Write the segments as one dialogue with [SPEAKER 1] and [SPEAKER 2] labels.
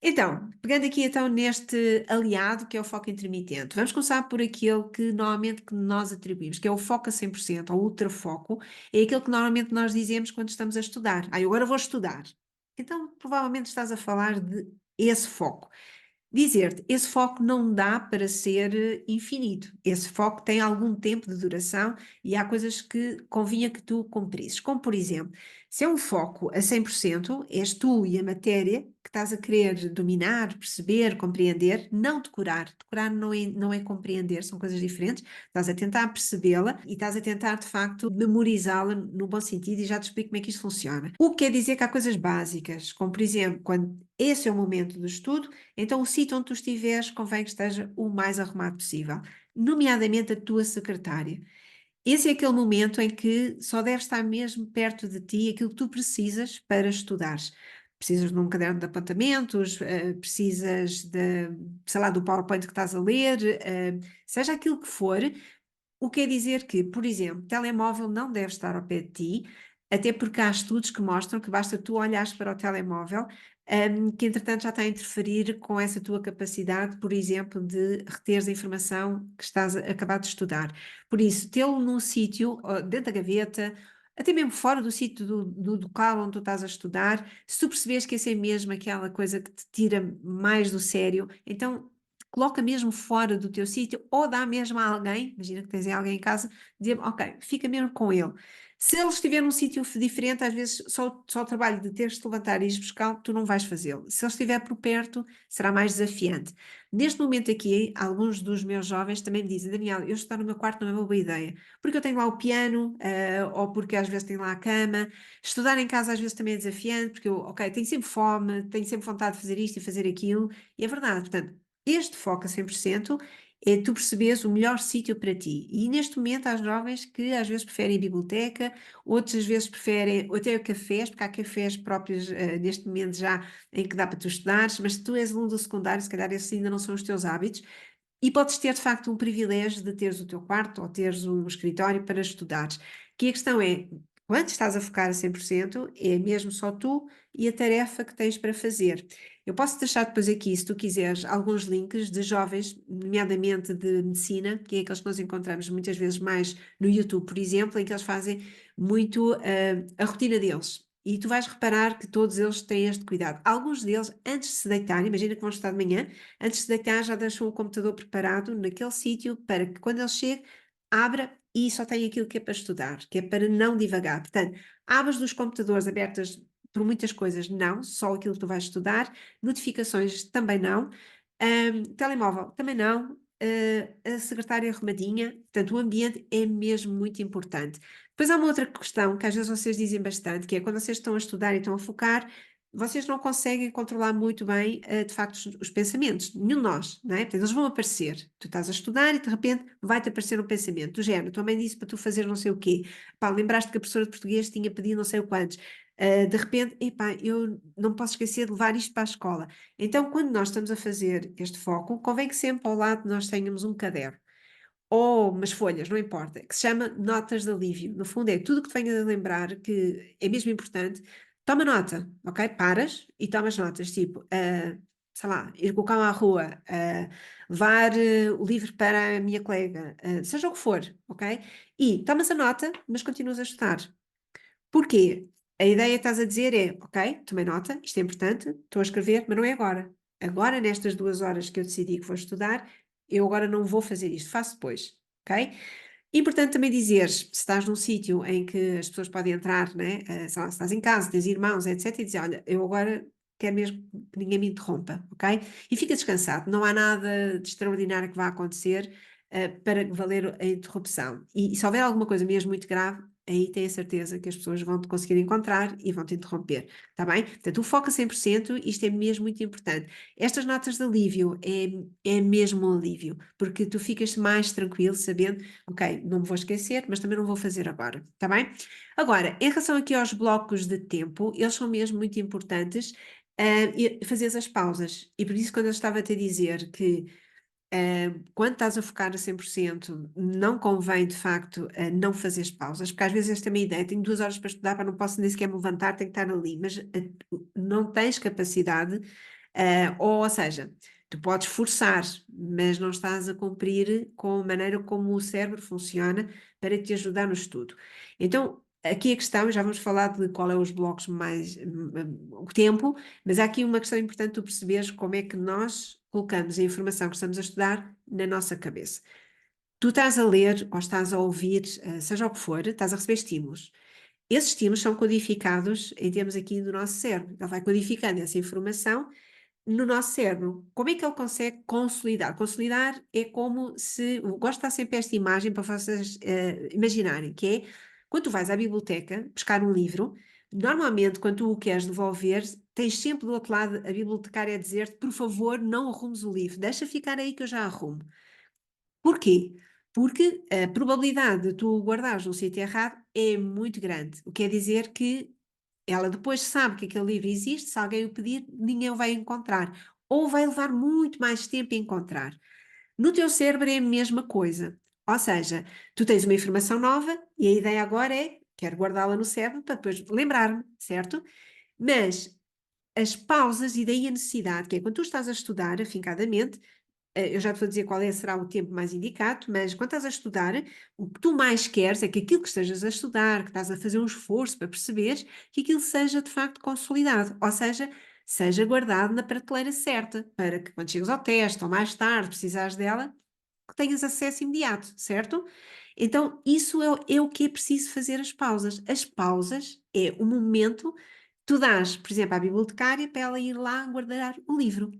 [SPEAKER 1] Então, pegando aqui então neste aliado que é o foco intermitente, vamos começar por aquele que normalmente que nós atribuímos, que é o foco a 100% ou ultrafoco, é aquele que normalmente nós dizemos quando estamos a estudar. Ah, eu agora vou estudar. Então, provavelmente estás a falar de esse foco. Dizer-te, esse foco não dá para ser infinito. Esse foco tem algum tempo de duração e há coisas que convinha que tu cumprisses. Como, por exemplo, se é um foco a 100%, és tu e a matéria que estás a querer dominar, perceber, compreender, não decorar. Decorar não é compreender, são coisas diferentes. Estás a tentar percebê-la e estás a tentar, de facto, memorizá-la no bom sentido e já te explico como é que isto funciona. O que quer dizer que há coisas básicas, como, por exemplo, quando esse é o momento do estudo, então o sítio onde tu estiveres convém que esteja o mais arrumado possível, nomeadamente a tua secretária. Esse é aquele momento em que só deve estar mesmo perto de ti aquilo que tu precisas para estudares. Precisas de um caderno de apontamentos, precisas sei lá, do PowerPoint que estás a ler, seja aquilo que for, o que quer dizer que, por exemplo, telemóvel não deve estar ao pé de ti, até porque há estudos que mostram que basta tu olhares para o telemóvel, que entretanto já está a interferir com essa tua capacidade, por exemplo, de reteres a informação que estás a acabar de estudar. Por isso, tê-lo num sítio, dentro da gaveta, até mesmo fora do sítio do local onde tu estás a estudar, se tu percebes que essa é mesmo aquela coisa que te tira mais do sério, então coloca mesmo fora do teu sítio ou dá mesmo a alguém, imagina que tens aí alguém em casa, dizer, ok, fica mesmo com ele. Se ele estiver num sítio diferente, às vezes só o trabalho de teres de te levantar e ir buscar, tu não vais fazê-lo. Se ele estiver por perto, será mais desafiante. Neste momento aqui, alguns dos meus jovens também me dizem, Daniel, eu estar no meu quarto não é uma boa ideia, porque eu tenho lá o piano, ou porque às vezes tenho lá a cama. Estudar em casa às vezes também é desafiante, porque eu, ok, tenho sempre fome, tenho sempre vontade de fazer isto e fazer aquilo, e é verdade, portanto, este foco a 100% é tu perceberes o melhor sítio para ti. E neste momento há jovens que às vezes preferem a biblioteca, outras vezes preferem até cafés, porque há cafés próprios neste momento já em que dá para tu estudares, mas se tu és aluno do secundário, se calhar esses ainda não são os teus hábitos, e podes ter de facto um privilégio de teres o teu quarto ou teres um escritório para estudares. Que a questão é, quando estás a focar a 100%, é mesmo só tu e a tarefa que tens para fazer. Eu posso deixar depois aqui, se tu quiseres, alguns links de jovens, nomeadamente de medicina, que é aqueles que nós encontramos muitas vezes mais no YouTube, por exemplo, em que eles fazem muito a rotina deles. E tu vais reparar que todos eles têm este cuidado. Alguns deles, antes de se deitarem, imagina que vão estudar de manhã, antes de deitar já deixam o computador preparado naquele sítio para que quando ele chegue, abra e só tem aquilo que é para estudar, que é para não divagar. Portanto, abas dos computadores abertas por muitas coisas, não, só aquilo que tu vais estudar, notificações também não, telemóvel também não, a secretária arrumadinha, portanto, o ambiente é mesmo muito importante. Depois há uma outra questão que às vezes vocês dizem bastante, que é quando vocês estão a estudar e estão a focar, vocês não conseguem controlar muito bem, de facto, os pensamentos, nenhum de nós, não é? Portanto, eles vão aparecer. Tu estás a estudar e de repente vai-te aparecer um pensamento do género, tua mãe disse para tu fazer não sei o quê, pá, lembraste que a professora de português tinha pedido não sei o quantos, de repente, epá, eu não posso esquecer de levar isto para a escola. Então, quando nós estamos a fazer este foco, convém que sempre ao lado nós tenhamos um caderno ou umas folhas, não importa, que se chama notas de alívio. No fundo, é tudo que te venha a lembrar que é mesmo importante. Toma nota, ok? Paras e tomas notas, tipo, sei lá, ir com o cão à rua, levar o livro para a minha colega, seja o que for, ok? E tomas a nota, mas continuas a estudar. Porquê? A ideia que estás a dizer é, ok, tomei nota, isto é importante, estou a escrever, mas não é agora. Agora, nestas 2 horas que eu decidi que vou estudar, eu agora não vou fazer isto, faço depois, ok? Importante também dizeres, se estás num sítio em que as pessoas podem entrar, né? Sei lá, se estás em casa, tens irmãos, etc, e dizer, olha, eu agora quero mesmo que ninguém me interrompa, ok? E fica descansado, não há nada de extraordinário que vá acontecer, para valer a interrupção. E se houver alguma coisa mesmo muito grave, aí tenho a certeza que as pessoas vão te conseguir encontrar e vão te interromper, está bem? Portanto, o foco a 100%, isto é mesmo muito importante. Estas notas de alívio é mesmo um alívio, porque tu ficas mais tranquilo sabendo, ok, não me vou esquecer, mas também não vou fazer agora, está bem? Agora, em relação aqui aos blocos de tempo, eles são mesmo muito importantes, e fazeres as pausas. E por isso, quando eu estava a te dizer que quando estás a focar a 100%, não convém de facto não fazeres pausas, porque às vezes esta é a minha ideia, tenho 2 horas para estudar, para não posso nem sequer me levantar, tenho que estar ali, mas não tens capacidade Ou seja, tu podes forçar, mas não estás a cumprir com a maneira como o cérebro funciona para te ajudar no estudo. Então, aqui a questão, já vamos falar de qual é os blocos mais, o tempo, mas há aqui uma questão importante tu perceberes como é que nós colocamos a informação que estamos a estudar na nossa cabeça. Tu estás a ler ou estás a ouvir, seja o que for, estás a receber estímulos. Esses estímulos são codificados em termos aqui do nosso cérebro. Ele vai codificando essa informação no nosso cérebro. Como é que ele consegue consolidar? Consolidar é como se. Eu gosto de dar sempre esta imagem para vocês imaginarem, que é quando tu vais à biblioteca buscar um livro, normalmente quando tu o queres devolver, tens sempre do outro lado a bibliotecária a dizer-te, por favor, não arrumes o livro, deixa ficar aí que eu já arrumo. Porquê? Porque a probabilidade de tu o guardares no sítio errado é muito grande. O que quer dizer que ela depois sabe que aquele livro existe, se alguém o pedir, ninguém o vai encontrar. Ou vai levar muito mais tempo a encontrar. No teu cérebro é a mesma coisa. Ou seja, tu tens uma informação nova e a ideia agora é, quero guardá-la no cérebro para depois lembrar-me, certo? Mas as pausas e daí a necessidade, que é quando tu estás a estudar afincadamente, eu já te vou dizer qual será o tempo mais indicado, mas quando estás a estudar, o que tu mais queres é que aquilo que estejas a estudar, que estás a fazer um esforço para perceberes, que aquilo seja de facto consolidado, ou seja, seja guardado na prateleira certa, para que quando chegas ao teste ou mais tarde precisares dela, que tenhas acesso imediato, certo? Então, isso é o que é preciso fazer as pausas. As pausas é o momento que tu dás, por exemplo, à bibliotecária para ela ir lá guardar o livro.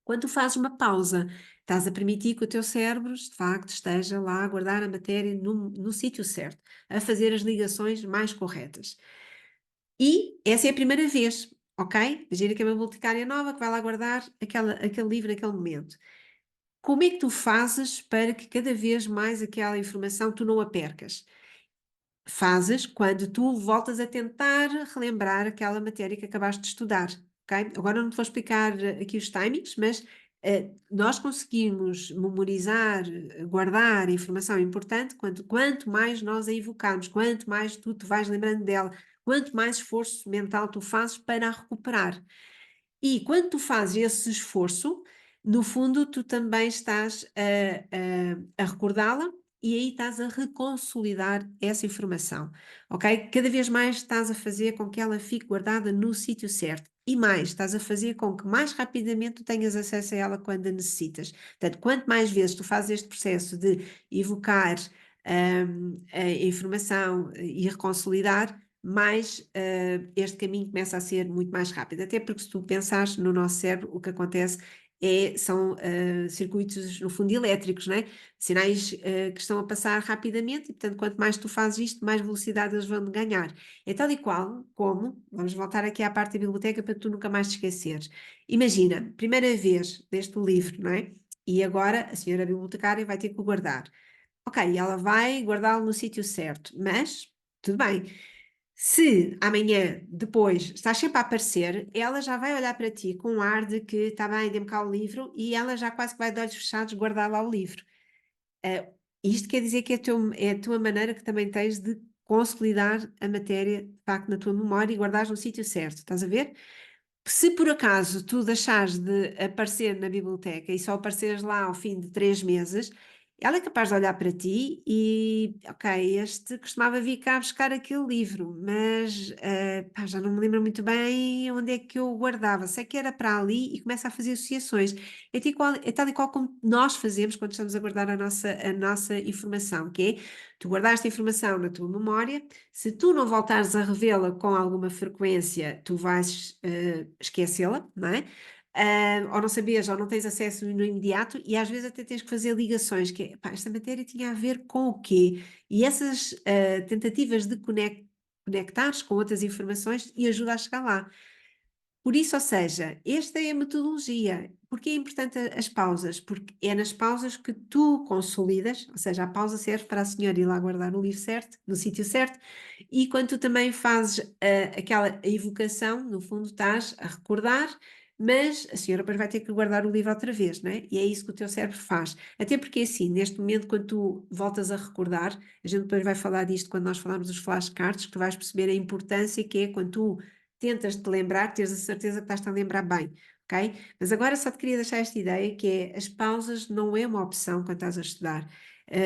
[SPEAKER 1] Quando tu fazes uma pausa, estás a permitir que o teu cérebro, de facto, esteja lá a guardar a matéria no sítio certo, a fazer as ligações mais corretas. E essa é a primeira vez, ok? Imagina que é uma bibliotecária nova que vai lá guardar aquele livro naquele momento. Como é que tu fazes para que cada vez mais aquela informação tu não a percas? Fazes quando tu voltas a tentar relembrar aquela matéria que acabaste de estudar, ok? Agora não te vou explicar aqui os timings, mas nós conseguimos memorizar, guardar informação importante quanto mais nós a evocarmos, quanto mais tu te vais lembrando dela, quanto mais esforço mental tu fazes para a recuperar. E quando tu fazes esse esforço, no fundo, tu também estás a recordá-la e aí estás a reconsolidar essa informação, ok? Cada vez mais estás a fazer com que ela fique guardada no sítio certo. E mais, estás a fazer com que mais rapidamente tu tenhas acesso a ela quando a necessitas. Portanto, quanto mais vezes tu fazes este processo de evocar a informação e reconsolidar, mais este caminho começa a ser muito mais rápido. Até porque se tu pensares no nosso cérebro, o que acontece são circuitos, no fundo, elétricos, né? Sinais que estão a passar rapidamente e, portanto, quanto mais tu fazes isto, mais velocidade eles vão ganhar. É tal e qual como, vamos voltar aqui à parte da biblioteca para tu nunca mais te esqueceres. Imagina, primeira vez deste livro, não é? E agora a senhora bibliotecária vai ter que o guardar. Ok, ela vai guardá-lo no sítio certo, mas tudo bem. Se amanhã, depois, estás sempre a aparecer, ela já vai olhar para ti com um ar de que está bem, dê-me cá o livro e ela já quase que vai de olhos fechados guardar lá o livro. Ah, isto quer dizer que é a tua maneira que também tens de consolidar a matéria, de facto, na tua memória e guardares no sítio certo, estás a ver? Se por acaso tu deixares de aparecer na biblioteca e só apareceres lá ao fim de 3 meses, ela é capaz de olhar para ti e, ok, este costumava vir cá buscar aquele livro, mas pá, já não me lembro muito bem onde é que eu o guardava. Sei que era para ali e começa a fazer associações. É tal e qual como nós fazemos quando estamos a guardar a nossa informação, que é, tu guardaste a informação na tua memória, se tu não voltares a revê-la com alguma frequência, tu vais esquecê-la, não é? Ou não sabias, ou não tens acesso no imediato, e às vezes até tens que fazer ligações, que é, pá, esta matéria tinha a ver com o quê? E essas tentativas de conectares com outras informações e ajuda a chegar lá. Por isso, ou seja, esta é a metodologia. Porque é importante as pausas? Porque é nas pausas que tu consolidas, ou seja, a pausa serve para a senhora ir lá guardar o livro certo, no sítio certo, e quando tu também fazes aquela evocação, no fundo estás a recordar, mas a senhora depois vai ter que guardar o livro outra vez, não é? E é isso que o teu cérebro faz. Até porque assim, neste momento, quando tu voltas a recordar, a gente depois vai falar disto quando nós falarmos dos flashcards, que tu vais perceber a importância que é quando tu tentas te lembrar, teres a certeza que estás-te a lembrar bem. ok? Mas agora só te queria deixar esta ideia que é, as pausas não é uma opção quando estás a estudar.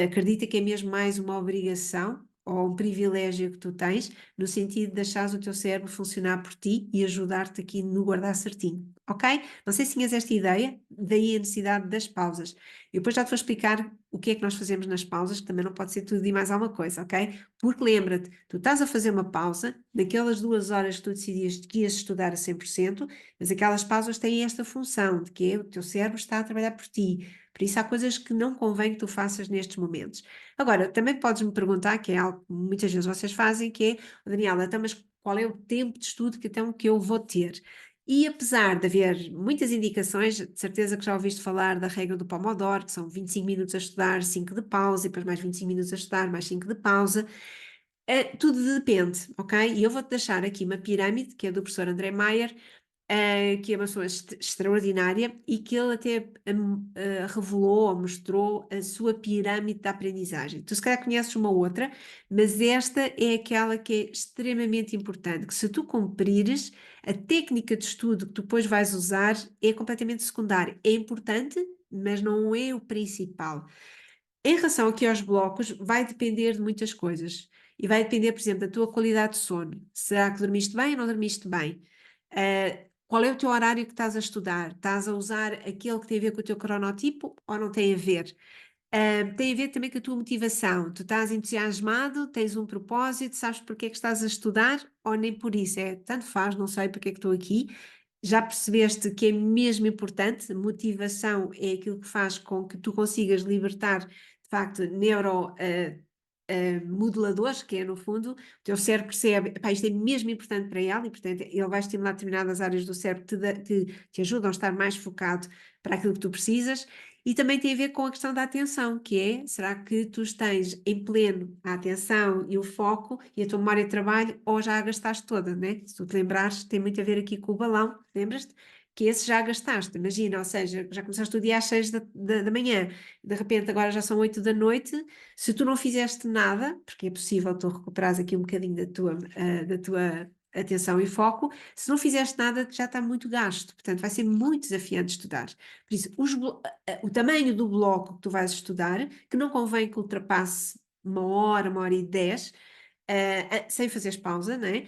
[SPEAKER 1] Acredita que é mesmo mais uma obrigação ou um privilégio que tu tens, no sentido de deixares o teu cérebro funcionar por ti e ajudar-te aqui no guardar certinho, ok? Não sei se tinhas esta ideia, daí a necessidade das pausas. E depois já te vou explicar o que é que nós fazemos nas pausas, que também não pode ser tudo e mais alguma coisa, ok? Porque lembra-te, tu estás a fazer uma pausa, naquelas 2 horas que tu decidias que ias estudar a 100%, mas aquelas pausas têm esta função, de que o teu cérebro está a trabalhar por ti. Por isso há coisas que não convém que tu faças nestes momentos. Agora, também podes-me perguntar, que é algo que muitas vezes vocês fazem, que é, Daniela, então, mas qual é o tempo de estudo que eu vou ter? E apesar de haver muitas indicações, de certeza que já ouviste falar da regra do Pomodoro, que são 25 minutos a estudar, 5 de pausa, e depois mais 25 minutos a estudar, mais 5 de pausa, tudo depende, ok? E eu vou-te deixar aqui uma pirâmide, que é do professor André Maier, que é uma pessoa extraordinária e que ele até revelou ou mostrou a sua pirâmide da aprendizagem. Tu se calhar conheces uma outra, mas esta é aquela que é extremamente importante, que se tu cumprires, a técnica de estudo que tu depois vais usar é completamente secundária. É importante, mas não é o principal. Em relação aqui aos blocos, vai depender de muitas coisas. E vai depender, por exemplo, da tua qualidade de sono. Será que dormiste bem ou não dormiste bem? Qual é o teu horário que estás a estudar? Estás a usar aquele que tem a ver com o teu cronotipo ou não tem a ver? Tem a ver também com a tua motivação. Tu estás entusiasmado, tens um propósito, sabes porque é que estás a estudar ou nem por isso? Tanto faz, não sei porque é que estou aqui. Já percebeste que é mesmo importante? Motivação é aquilo que faz com que tu consigas libertar, de facto, moduladores, que é no fundo, o teu cérebro percebe, epá, isto é mesmo importante para ele e, portanto, ele vai estimular determinadas áreas do cérebro que te ajudam a estar mais focado para aquilo que tu precisas. E também tem a ver com a questão da atenção, que é, será que tu tens em pleno a atenção e o foco e a tua memória de trabalho ou já a gastaste toda, né? Se tu te lembrares, tem muito a ver aqui com o balão, lembras-te? Que esse já gastaste, imagina, ou seja, já começaste o dia às 6 da manhã, de repente agora já são 8 da noite, se tu não fizeste nada, porque é possível tu recuperares aqui um bocadinho da tua atenção e foco, se não fizeste nada já está muito gasto, portanto vai ser muito desafiante estudar. Por isso, o tamanho do bloco que tu vais estudar, que não convém que ultrapasse 1 hora, 1 hora e 10, sem fazeres pausa, não é?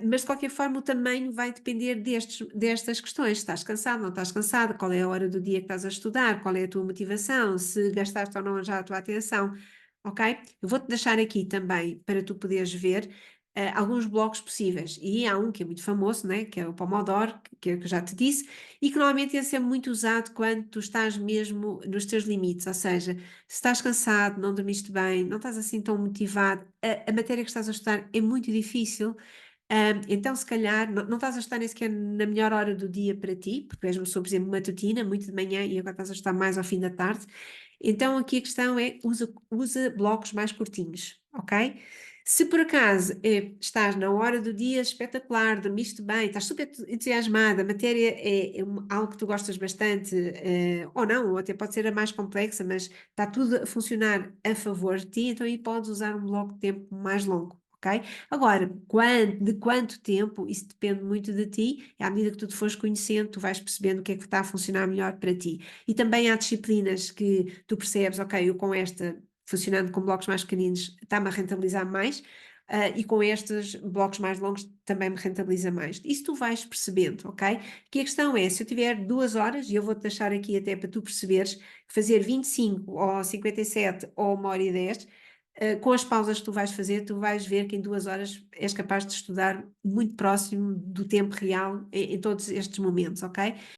[SPEAKER 1] Mas de qualquer forma o tamanho vai depender destas questões. Estás cansado, não estás cansado, qual é a hora do dia que estás a estudar, qual é a tua motivação, se gastaste ou não já a tua atenção, ok? Eu vou-te deixar aqui também para tu poderes ver alguns blocos possíveis. E há um que é muito famoso, né? Que é o Pomodoro, que é o que eu já te disse, e que normalmente esse é muito usado quando tu estás mesmo nos teus limites, ou seja, se estás cansado, não dormiste bem, não estás assim tão motivado, a matéria que estás a estudar é muito difícil. Então, se calhar, não estás a estar nem sequer na melhor hora do dia para ti, porque és uma pessoa, por exemplo, matutina, muito de manhã e agora estás a estar mais ao fim da tarde. Então, aqui a questão é, usa blocos mais curtinhos, ok? Se por acaso estás na hora do dia espetacular, dormiste bem, estás super entusiasmada, a matéria é algo que tu gostas bastante, ou não, ou até pode ser a mais complexa, mas está tudo a funcionar a favor de ti, então aí podes usar um bloco de tempo mais longo. Ok? Agora, de quanto tempo, isso depende muito de ti, e à medida que tu te fores conhecendo, tu vais percebendo o que é que está a funcionar melhor para ti. E também há disciplinas que tu percebes, ok, eu com esta, funcionando com blocos mais pequeninos, está-me a rentabilizar mais, e com estes blocos mais longos também me rentabiliza mais. Isso tu vais percebendo, ok? Que a questão é, se eu tiver 2 horas, e eu vou-te deixar aqui até para tu perceberes, fazer 25 ou 57 ou 1 hora e 10, com as pausas que tu vais fazer, tu vais ver que em 2 horas és capaz de estudar muito próximo do tempo real em todos estes momentos, ok?